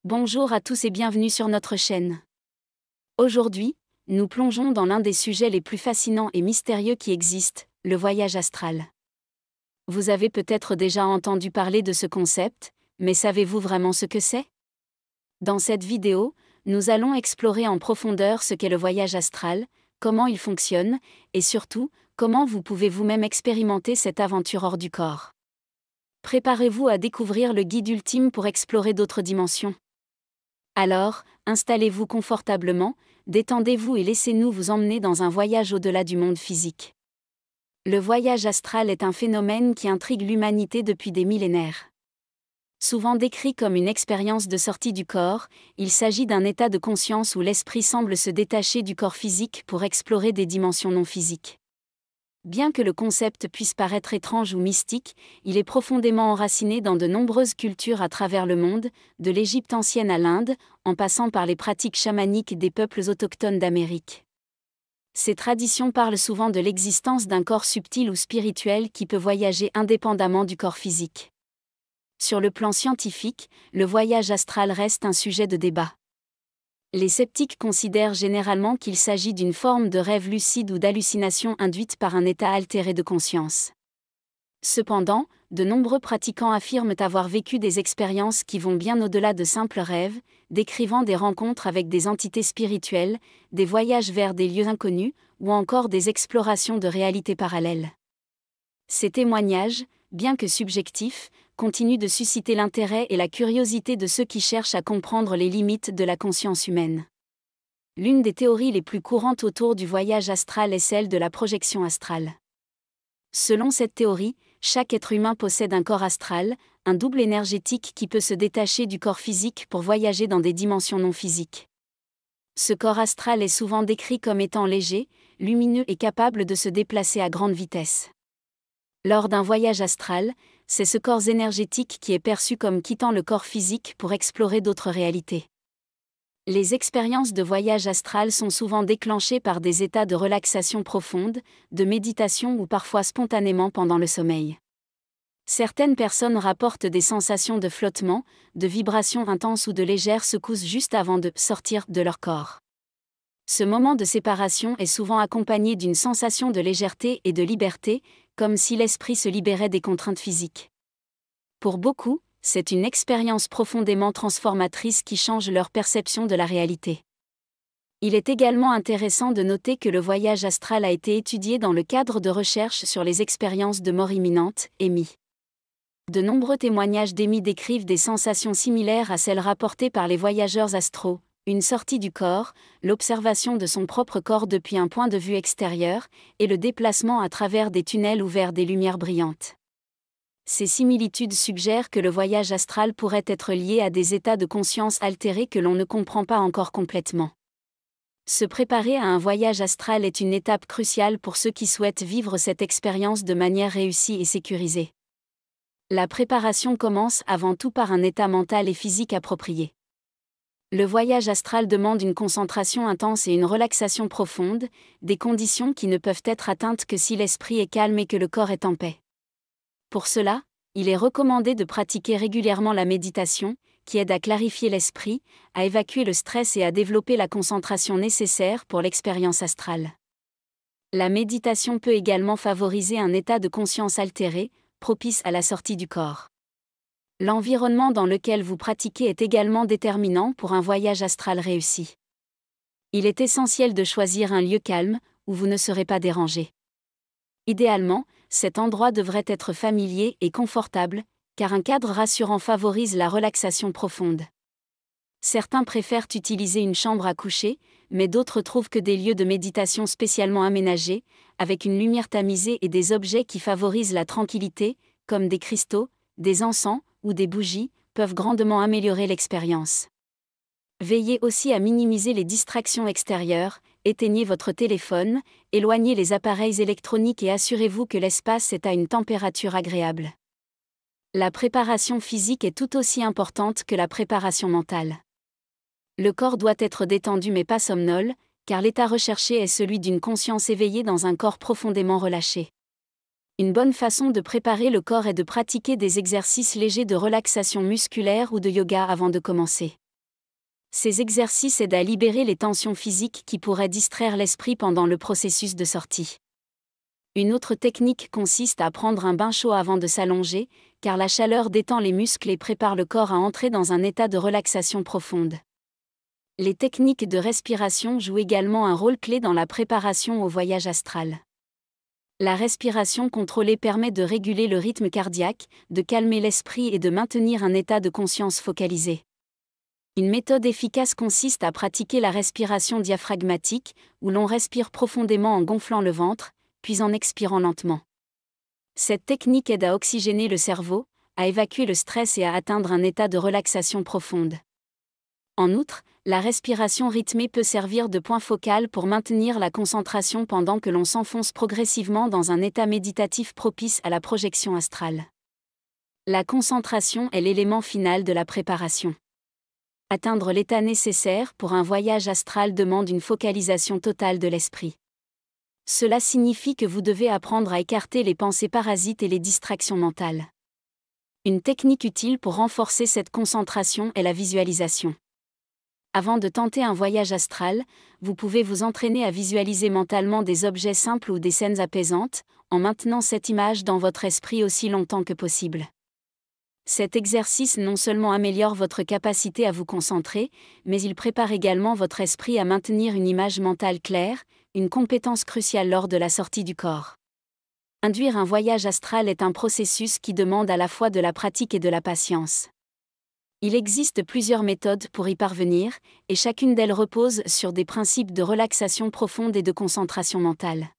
Bonjour à tous et bienvenue sur notre chaîne. Aujourd'hui, nous plongeons dans l'un des sujets les plus fascinants et mystérieux qui existent, le voyage astral. Vous avez peut-être déjà entendu parler de ce concept, mais savez-vous vraiment ce que c'est? Dans cette vidéo, nous allons explorer en profondeur ce qu'est le voyage astral, comment il fonctionne, et surtout, comment vous pouvez vous-même expérimenter cette aventure hors du corps. Préparez-vous à découvrir le guide ultime pour explorer d'autres dimensions. Alors, installez-vous confortablement, détendez-vous et laissez-nous vous emmener dans un voyage au-delà du monde physique. Le voyage astral est un phénomène qui intrigue l'humanité depuis des millénaires. Souvent décrit comme une expérience de sortie du corps, il s'agit d'un état de conscience où l'esprit semble se détacher du corps physique pour explorer des dimensions non physiques. Bien que le concept puisse paraître étrange ou mystique, il est profondément enraciné dans de nombreuses cultures à travers le monde, de l'Égypte ancienne à l'Inde, en passant par les pratiques chamaniques des peuples autochtones d'Amérique. Ces traditions parlent souvent de l'existence d'un corps subtil ou spirituel qui peut voyager indépendamment du corps physique. Sur le plan scientifique, le voyage astral reste un sujet de débat. Les sceptiques considèrent généralement qu'il s'agit d'une forme de rêve lucide ou d'hallucination induite par un état altéré de conscience. Cependant, de nombreux pratiquants affirment avoir vécu des expériences qui vont bien au-delà de simples rêves, décrivant des rencontres avec des entités spirituelles, des voyages vers des lieux inconnus, ou encore des explorations de réalités parallèles. Ces témoignages, bien que subjectifs, continuent de susciter l'intérêt et la curiosité de ceux qui cherchent à comprendre les limites de la conscience humaine. L'une des théories les plus courantes autour du voyage astral est celle de la projection astrale. Selon cette théorie, chaque être humain possède un corps astral, un double énergétique qui peut se détacher du corps physique pour voyager dans des dimensions non physiques. Ce corps astral est souvent décrit comme étant léger, lumineux et capable de se déplacer à grande vitesse. Lors d'un voyage astral, c'est ce corps énergétique qui est perçu comme quittant le corps physique pour explorer d'autres réalités. Les expériences de voyage astral sont souvent déclenchées par des états de relaxation profonde, de méditation ou parfois spontanément pendant le sommeil. Certaines personnes rapportent des sensations de flottement, de vibrations intenses ou de légères secousses juste avant de sortir de leur corps. Ce moment de séparation est souvent accompagné d'une sensation de légèreté et de liberté, comme si l'esprit se libérait des contraintes physiques. Pour beaucoup, c'est une expérience profondément transformatrice qui change leur perception de la réalité. Il est également intéressant de noter que le voyage astral a été étudié dans le cadre de recherches sur les expériences de mort imminente, EMI. De nombreux témoignages d'EMI décrivent des sensations similaires à celles rapportées par les voyageurs astraux. Une sortie du corps, l'observation de son propre corps depuis un point de vue extérieur, et le déplacement à travers des tunnels ou vers des lumières brillantes. Ces similitudes suggèrent que le voyage astral pourrait être lié à des états de conscience altérés que l'on ne comprend pas encore complètement. Se préparer à un voyage astral est une étape cruciale pour ceux qui souhaitent vivre cette expérience de manière réussie et sécurisée. La préparation commence avant tout par un état mental et physique approprié. Le voyage astral demande une concentration intense et une relaxation profonde, des conditions qui ne peuvent être atteintes que si l'esprit est calme et que le corps est en paix. Pour cela, il est recommandé de pratiquer régulièrement la méditation, qui aide à clarifier l'esprit, à évacuer le stress et à développer la concentration nécessaire pour l'expérience astrale. La méditation peut également favoriser un état de conscience altéré, propice à la sortie du corps. L'environnement dans lequel vous pratiquez est également déterminant pour un voyage astral réussi. Il est essentiel de choisir un lieu calme, où vous ne serez pas dérangé. Idéalement, cet endroit devrait être familier et confortable, car un cadre rassurant favorise la relaxation profonde. Certains préfèrent utiliser une chambre à coucher, mais d'autres trouvent que des lieux de méditation spécialement aménagés, avec une lumière tamisée et des objets qui favorisent la tranquillité, comme des cristaux, des encens, ou des bougies, peuvent grandement améliorer l'expérience. Veillez aussi à minimiser les distractions extérieures, éteignez votre téléphone, éloignez les appareils électroniques et assurez-vous que l'espace est à une température agréable. La préparation physique est tout aussi importante que la préparation mentale. Le corps doit être détendu mais pas somnole, car l'état recherché est celui d'une conscience éveillée dans un corps profondément relâché. Une bonne façon de préparer le corps est de pratiquer des exercices légers de relaxation musculaire ou de yoga avant de commencer. Ces exercices aident à libérer les tensions physiques qui pourraient distraire l'esprit pendant le processus de sortie. Une autre technique consiste à prendre un bain chaud avant de s'allonger, car la chaleur détend les muscles et prépare le corps à entrer dans un état de relaxation profonde. Les techniques de respiration jouent également un rôle clé dans la préparation au voyage astral. La respiration contrôlée permet de réguler le rythme cardiaque, de calmer l'esprit et de maintenir un état de conscience focalisé. Une méthode efficace consiste à pratiquer la respiration diaphragmatique, où l'on respire profondément en gonflant le ventre, puis en expirant lentement. Cette technique aide à oxygéner le cerveau, à évacuer le stress et à atteindre un état de relaxation profonde. En outre, la respiration rythmée peut servir de point focal pour maintenir la concentration pendant que l'on s'enfonce progressivement dans un état méditatif propice à la projection astrale. La concentration est l'élément final de la préparation. Atteindre l'état nécessaire pour un voyage astral demande une focalisation totale de l'esprit. Cela signifie que vous devez apprendre à écarter les pensées parasites et les distractions mentales. Une technique utile pour renforcer cette concentration est la visualisation. Avant de tenter un voyage astral, vous pouvez vous entraîner à visualiser mentalement des objets simples ou des scènes apaisantes, en maintenant cette image dans votre esprit aussi longtemps que possible. Cet exercice non seulement améliore votre capacité à vous concentrer, mais il prépare également votre esprit à maintenir une image mentale claire, une compétence cruciale lors de la sortie du corps. Induire un voyage astral est un processus qui demande à la fois de la pratique et de la patience. Il existe plusieurs méthodes pour y parvenir, et chacune d'elles repose sur des principes de relaxation profonde et de concentration mentale.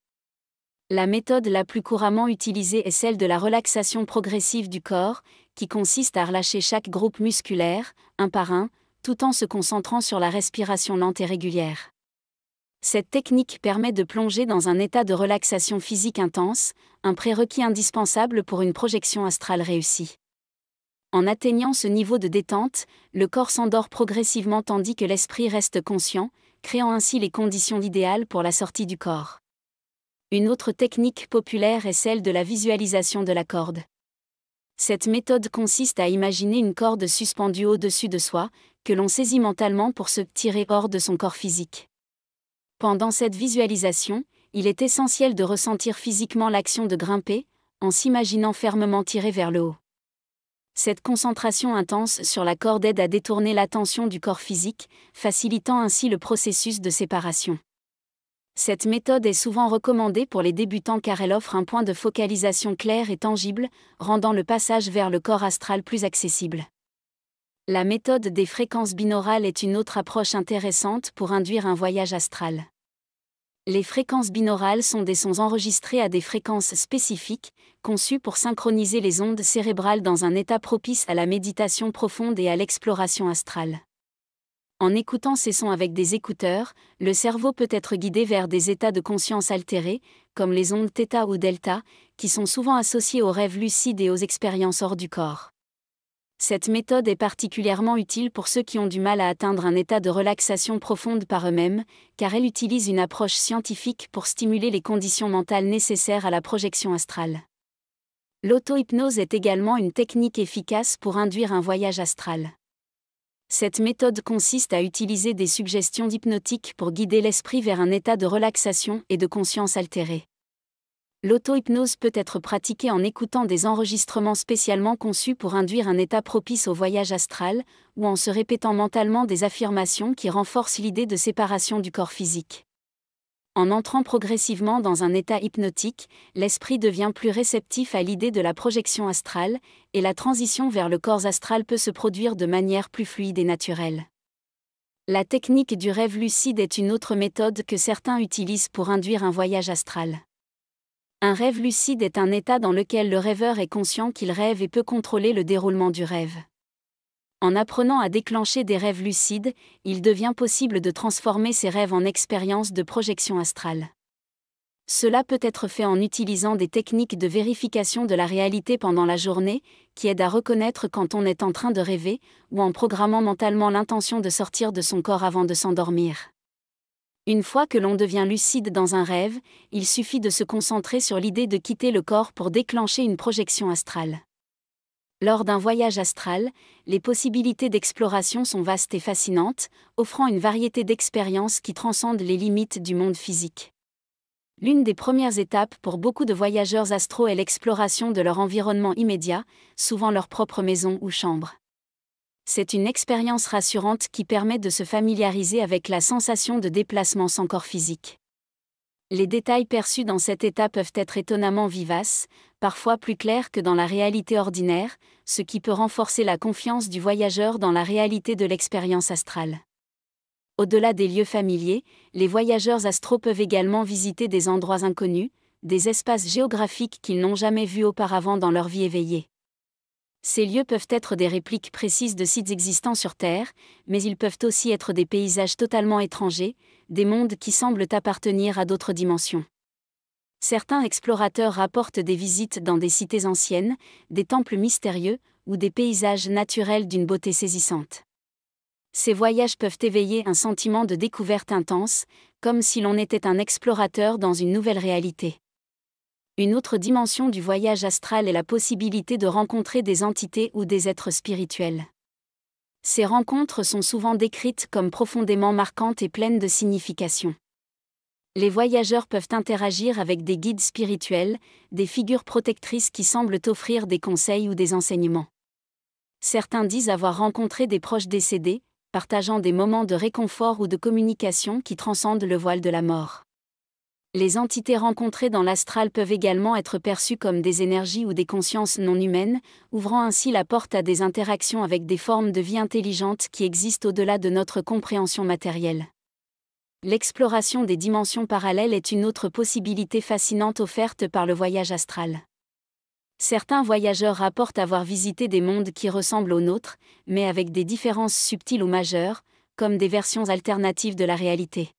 La méthode la plus couramment utilisée est celle de la relaxation progressive du corps, qui consiste à relâcher chaque groupe musculaire, un par un, tout en se concentrant sur la respiration lente et régulière. Cette technique permet de plonger dans un état de relaxation physique intense, un prérequis indispensable pour une projection astrale réussie. En atteignant ce niveau de détente, le corps s'endort progressivement tandis que l'esprit reste conscient, créant ainsi les conditions idéales pour la sortie du corps. Une autre technique populaire est celle de la visualisation de la corde. Cette méthode consiste à imaginer une corde suspendue au-dessus de soi, que l'on saisit mentalement pour se tirer hors de son corps physique. Pendant cette visualisation, il est essentiel de ressentir physiquement l'action de grimper, en s'imaginant fermement tiré vers le haut. Cette concentration intense sur la corde aide à détourner l'attention du corps physique, facilitant ainsi le processus de séparation. Cette méthode est souvent recommandée pour les débutants car elle offre un point de focalisation clair et tangible, rendant le passage vers le corps astral plus accessible. La méthode des fréquences binaurales est une autre approche intéressante pour induire un voyage astral. Les fréquences binaurales sont des sons enregistrés à des fréquences spécifiques, conçus pour synchroniser les ondes cérébrales dans un état propice à la méditation profonde et à l'exploration astrale. En écoutant ces sons avec des écouteurs, le cerveau peut être guidé vers des états de conscience altérés, comme les ondes θ ou delta, qui sont souvent associées aux rêves lucides et aux expériences hors du corps. Cette méthode est particulièrement utile pour ceux qui ont du mal à atteindre un état de relaxation profonde par eux-mêmes, car elle utilise une approche scientifique pour stimuler les conditions mentales nécessaires à la projection astrale. L'auto-hypnose est également une technique efficace pour induire un voyage astral. Cette méthode consiste à utiliser des suggestions hypnotiques pour guider l'esprit vers un état de relaxation et de conscience altérée. L'auto-hypnose peut être pratiquée en écoutant des enregistrements spécialement conçus pour induire un état propice au voyage astral, ou en se répétant mentalement des affirmations qui renforcent l'idée de séparation du corps physique. En entrant progressivement dans un état hypnotique, l'esprit devient plus réceptif à l'idée de la projection astrale, et la transition vers le corps astral peut se produire de manière plus fluide et naturelle. La technique du rêve lucide est une autre méthode que certains utilisent pour induire un voyage astral. Un rêve lucide est un état dans lequel le rêveur est conscient qu'il rêve et peut contrôler le déroulement du rêve. En apprenant à déclencher des rêves lucides, il devient possible de transformer ces rêves en expériences de projection astrale. Cela peut être fait en utilisant des techniques de vérification de la réalité pendant la journée, qui aident à reconnaître quand on est en train de rêver, ou en programmant mentalement l'intention de sortir de son corps avant de s'endormir. Une fois que l'on devient lucide dans un rêve, il suffit de se concentrer sur l'idée de quitter le corps pour déclencher une projection astrale. Lors d'un voyage astral, les possibilités d'exploration sont vastes et fascinantes, offrant une variété d'expériences qui transcendent les limites du monde physique. L'une des premières étapes pour beaucoup de voyageurs astraux est l'exploration de leur environnement immédiat, souvent leur propre maison ou chambre. C'est une expérience rassurante qui permet de se familiariser avec la sensation de déplacement sans corps physique. Les détails perçus dans cette étape peuvent être étonnamment vivaces, parfois plus clairs que dans la réalité ordinaire, ce qui peut renforcer la confiance du voyageur dans la réalité de l'expérience astrale. Au-delà des lieux familiers, les voyageurs astraux peuvent également visiter des endroits inconnus, des espaces géographiques qu'ils n'ont jamais vus auparavant dans leur vie éveillée. Ces lieux peuvent être des répliques précises de sites existants sur Terre, mais ils peuvent aussi être des paysages totalement étrangers, des mondes qui semblent appartenir à d'autres dimensions. Certains explorateurs rapportent des visites dans des cités anciennes, des temples mystérieux, ou des paysages naturels d'une beauté saisissante. Ces voyages peuvent éveiller un sentiment de découverte intense, comme si l'on était un explorateur dans une nouvelle réalité. Une autre dimension du voyage astral est la possibilité de rencontrer des entités ou des êtres spirituels. Ces rencontres sont souvent décrites comme profondément marquantes et pleines de signification. Les voyageurs peuvent interagir avec des guides spirituels, des figures protectrices qui semblent offrir des conseils ou des enseignements. Certains disent avoir rencontré des proches décédés, partageant des moments de réconfort ou de communication qui transcendent le voile de la mort. Les entités rencontrées dans l'astral peuvent également être perçues comme des énergies ou des consciences non humaines, ouvrant ainsi la porte à des interactions avec des formes de vie intelligentes qui existent au-delà de notre compréhension matérielle. L'exploration des dimensions parallèles est une autre possibilité fascinante offerte par le voyage astral. Certains voyageurs rapportent avoir visité des mondes qui ressemblent aux nôtres, mais avec des différences subtiles ou majeures, comme des versions alternatives de la réalité.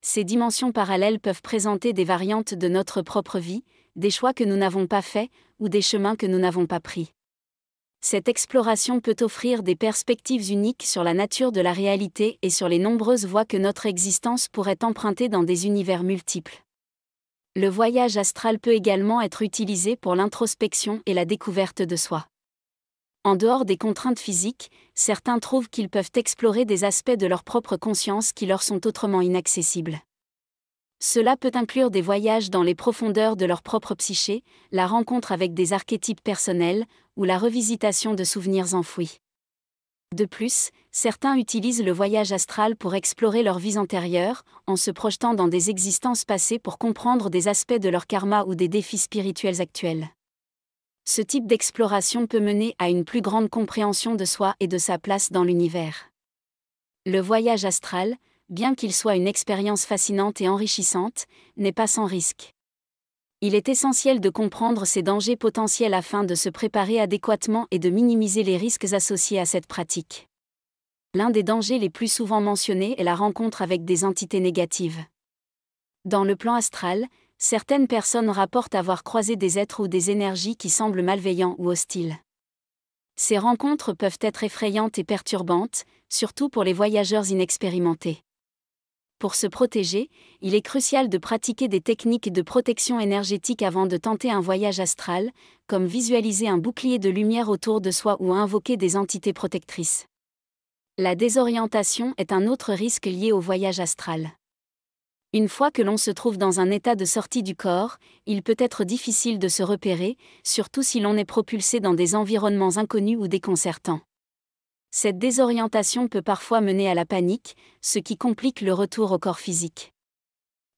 Ces dimensions parallèles peuvent présenter des variantes de notre propre vie, des choix que nous n'avons pas faits, ou des chemins que nous n'avons pas pris. Cette exploration peut offrir des perspectives uniques sur la nature de la réalité et sur les nombreuses voies que notre existence pourrait emprunter dans des univers multiples. Le voyage astral peut également être utilisé pour l'introspection et la découverte de soi. En dehors des contraintes physiques, certains trouvent qu'ils peuvent explorer des aspects de leur propre conscience qui leur sont autrement inaccessibles. Cela peut inclure des voyages dans les profondeurs de leur propre psyché, la rencontre avec des archétypes personnels, ou la revisitation de souvenirs enfouis. De plus, certains utilisent le voyage astral pour explorer leurs vies antérieures, en se projetant dans des existences passées pour comprendre des aspects de leur karma ou des défis spirituels actuels. Ce type d'exploration peut mener à une plus grande compréhension de soi et de sa place dans l'univers. Le voyage astral, bien qu'il soit une expérience fascinante et enrichissante, n'est pas sans risque. Il est essentiel de comprendre ses dangers potentiels afin de se préparer adéquatement et de minimiser les risques associés à cette pratique. L'un des dangers les plus souvent mentionnés est la rencontre avec des entités négatives. Dans le plan astral, certaines personnes rapportent avoir croisé des êtres ou des énergies qui semblent malveillants ou hostiles. Ces rencontres peuvent être effrayantes et perturbantes, surtout pour les voyageurs inexpérimentés. Pour se protéger, il est crucial de pratiquer des techniques de protection énergétique avant de tenter un voyage astral, comme visualiser un bouclier de lumière autour de soi ou invoquer des entités protectrices. La désorientation est un autre risque lié au voyage astral. Une fois que l'on se trouve dans un état de sortie du corps, il peut être difficile de se repérer, surtout si l'on est propulsé dans des environnements inconnus ou déconcertants. Cette désorientation peut parfois mener à la panique, ce qui complique le retour au corps physique.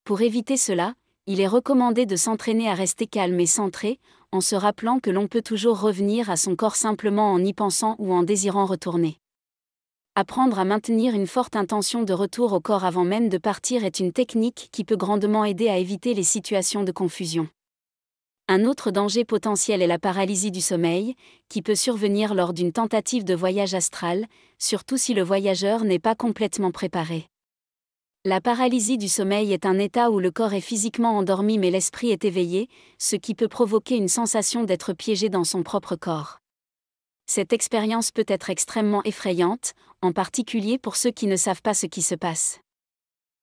Pour éviter cela, il est recommandé de s'entraîner à rester calme et centré, en se rappelant que l'on peut toujours revenir à son corps simplement en y pensant ou en désirant retourner. Apprendre à maintenir une forte intention de retour au corps avant même de partir est une technique qui peut grandement aider à éviter les situations de confusion. Un autre danger potentiel est la paralysie du sommeil, qui peut survenir lors d'une tentative de voyage astral, surtout si le voyageur n'est pas complètement préparé. La paralysie du sommeil est un état où le corps est physiquement endormi mais l'esprit est éveillé, ce qui peut provoquer une sensation d'être piégé dans son propre corps. Cette expérience peut être extrêmement effrayante, en particulier pour ceux qui ne savent pas ce qui se passe.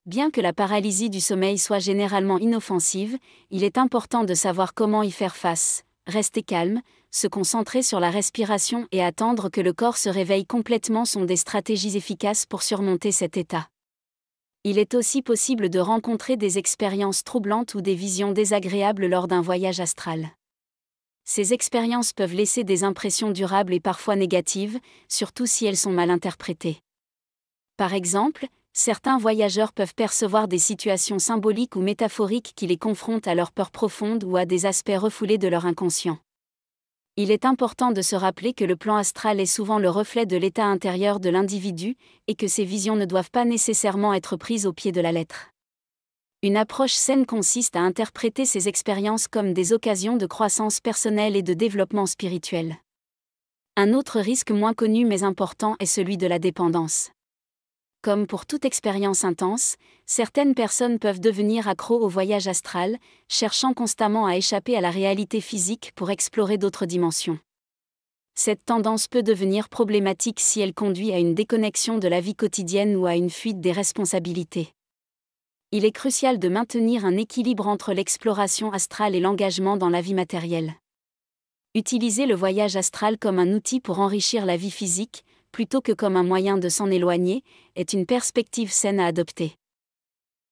Bien que la paralysie du sommeil soit généralement inoffensive, il est important de savoir comment y faire face, rester calme, se concentrer sur la respiration et attendre que le corps se réveille complètement sont des stratégies efficaces pour surmonter cet état. Il est aussi possible de rencontrer des expériences troublantes ou des visions désagréables lors d'un voyage astral. Ces expériences peuvent laisser des impressions durables et parfois négatives, surtout si elles sont mal interprétées. Par exemple, certains voyageurs peuvent percevoir des situations symboliques ou métaphoriques qui les confrontent à leurs peurs profondes ou à des aspects refoulés de leur inconscient. Il est important de se rappeler que le plan astral est souvent le reflet de l'état intérieur de l'individu, et que ces visions ne doivent pas nécessairement être prises au pied de la lettre. Une approche saine consiste à interpréter ces expériences comme des occasions de croissance personnelle et de développement spirituel. Un autre risque moins connu mais important est celui de la dépendance. Comme pour toute expérience intense, certaines personnes peuvent devenir accros au voyage astral, cherchant constamment à échapper à la réalité physique pour explorer d'autres dimensions. Cette tendance peut devenir problématique si elle conduit à une déconnexion de la vie quotidienne ou à une fuite des responsabilités. Il est crucial de maintenir un équilibre entre l'exploration astrale et l'engagement dans la vie matérielle. Utiliser le voyage astral comme un outil pour enrichir la vie physique, plutôt que comme un moyen de s'en éloigner, est une perspective saine à adopter.